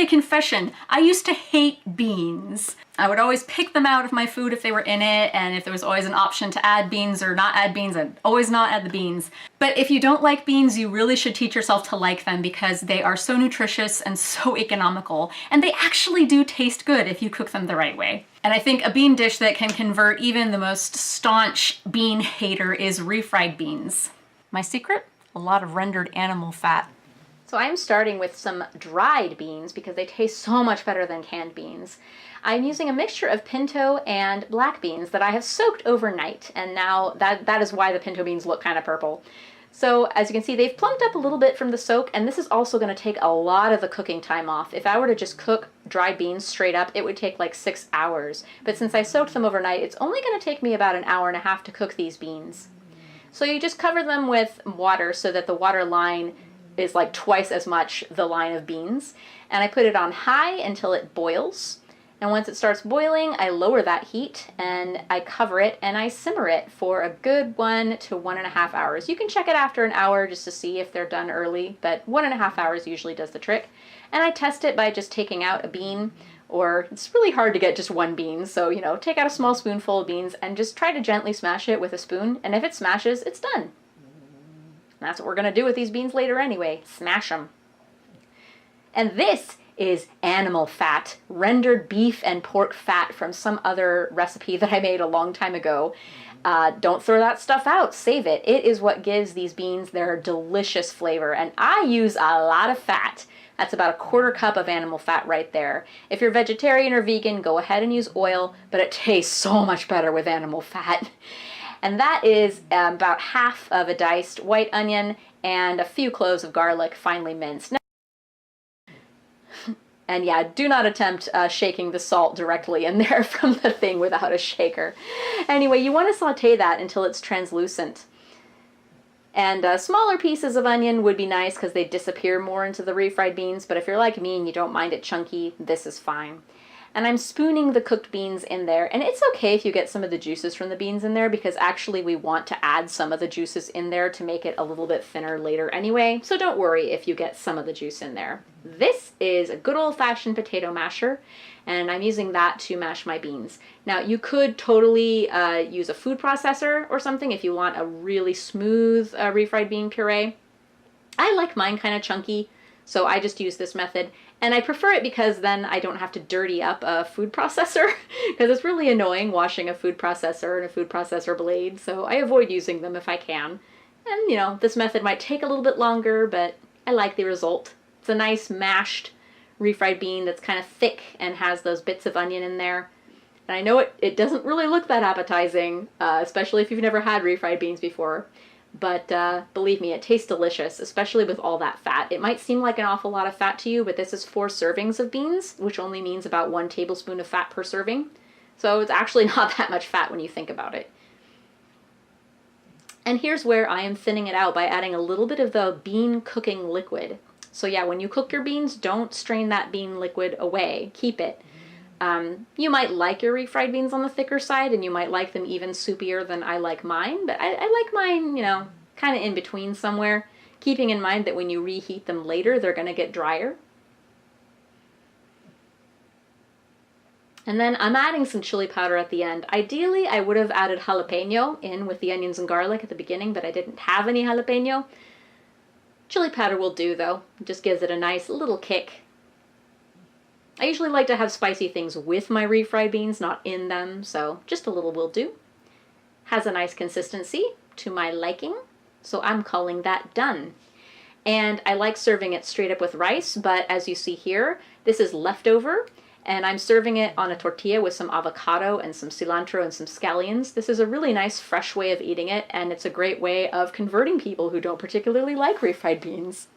a confession. I used to hate beans. I would always pick them out of my food if they were in it, and if there was always an option to add beans or not add beans, I'd always not add the beans. But if you don't like beans, you really should teach yourself to like them because they are so nutritious and so economical, and they actually do taste good if you cook them the right way. And I think a bean dish that can convert even the most staunch bean hater is refried beans. My secret? A lot of rendered animal fat. So I'm starting with some dried beans because they taste so much better than canned beans. I'm using a mixture of pinto and black beans that I have soaked overnight, and now that is why the pinto beans look kind of purple. So as you can see, they've plumped up a little bit from the soak, and this is also going to take a lot of the cooking time off. If I were to just cook dried beans straight up, it would take like 6 hours. But since I soaked them overnight, it's only going to take me about an hour and a half to cook these beans. So you just cover them with water so that the water line is like twice as much the line of beans. And I put it on high until it boils. And once it starts boiling, I lower that heat and I cover it and I simmer it for a good 1 to 1.5 hours. You can check it after an hour just to see if they're done early, but 1.5 hours usually does the trick. And I test it by just taking out a bean, or it's really hard to get just one bean, so take out a small spoonful of beans and just try to gently smash it with a spoon, and if it smashes, it's done. And that's what we're gonna do with these beans later anyway, smash them. And this is animal fat, rendered beef and pork fat from some other recipe that I made a long time ago. Don't throw that stuff out, save it. It is what gives these beans their delicious flavor, and I use a lot of fat. That's about 1/4 cup of animal fat right there. If you're vegetarian or vegan, go ahead and use oil, but it tastes so much better with animal fat. And that is about half of a diced white onion and a few cloves of garlic finely minced. And yeah, do not attempt shaking the salt directly in there from the thing without a shaker. Anyway, you want to saute that until it's translucent. And smaller pieces of onion would be nice because they disappear more into the refried beans, but if you're like me and you don't mind it chunky, this is fine. And I'm spooning the cooked beans in there, and it's okay if you get some of the juices from the beans in there because actually we want to add some of the juices in there to make it a little bit thinner later anyway, so don't worry if you get some of the juice in there. This is a good old-fashioned potato masher, and I'm using that to mash my beans. Now you could totally use a food processor or something if you want a really smooth refried bean puree. I like mine kind of chunky, so I just use this method. And I prefer it because then I don't have to dirty up a food processor because it's really annoying washing a food processor and a food processor blade, so I avoid using them if I can. And this method might take a little bit longer, but I like the result. It's a nice mashed refried bean that's kind of thick and has those bits of onion in there. And I know it doesn't really look that appetizing, especially if you've never had refried beans before. But believe me, it tastes delicious, especially with all that fat. It might seem like an awful lot of fat to you, but this is 4 servings of beans, which only means about 1 tablespoon of fat per serving. So it's actually not that much fat when you think about it. And here's where I am thinning it out by adding a little bit of the bean cooking liquid. So yeah, when you cook your beans, don't strain that bean liquid away. Keep it. You might like your refried beans on the thicker side, and you might like them even soupier than I like mine, but I like mine, kind of in between somewhere, keeping in mind that when you reheat them later, they're going to get drier. And then I'm adding some chili powder at the end. Ideally, I would have added jalapeno in with the onions and garlic at the beginning, but I didn't have any jalapeno. Chili powder will do, though. It just gives it a nice little kick. I usually like to have spicy things with my refried beans, not in them, so just a little will do. Has a nice consistency to my liking, so I'm calling that done. And I like serving it straight up with rice, but as you see here, this is leftover, and I'm serving it on a tortilla with some avocado and some cilantro and some scallions. This is a really nice fresh way of eating it, and it's a great way of converting people who don't particularly like refried beans.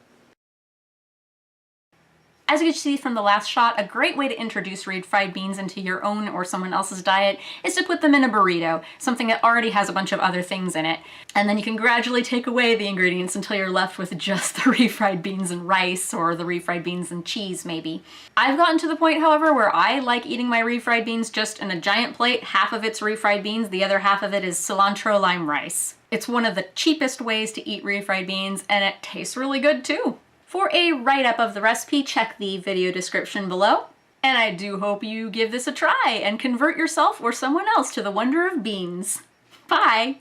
As you can see from the last shot, a great way to introduce refried beans into your own or someone else's diet is to put them in a burrito, something that already has a bunch of other things in it. And then you can gradually take away the ingredients until you're left with just the refried beans and rice, or the refried beans and cheese maybe. I've gotten to the point, however, where I like eating my refried beans just in a giant plate. Half of it's refried beans, the other half of it is cilantro-lime rice. It's one of the cheapest ways to eat refried beans, and it tastes really good too. For a write-up of the recipe, check the video description below. And I do hope you give this a try and convert yourself or someone else to the wonder of beans. Bye!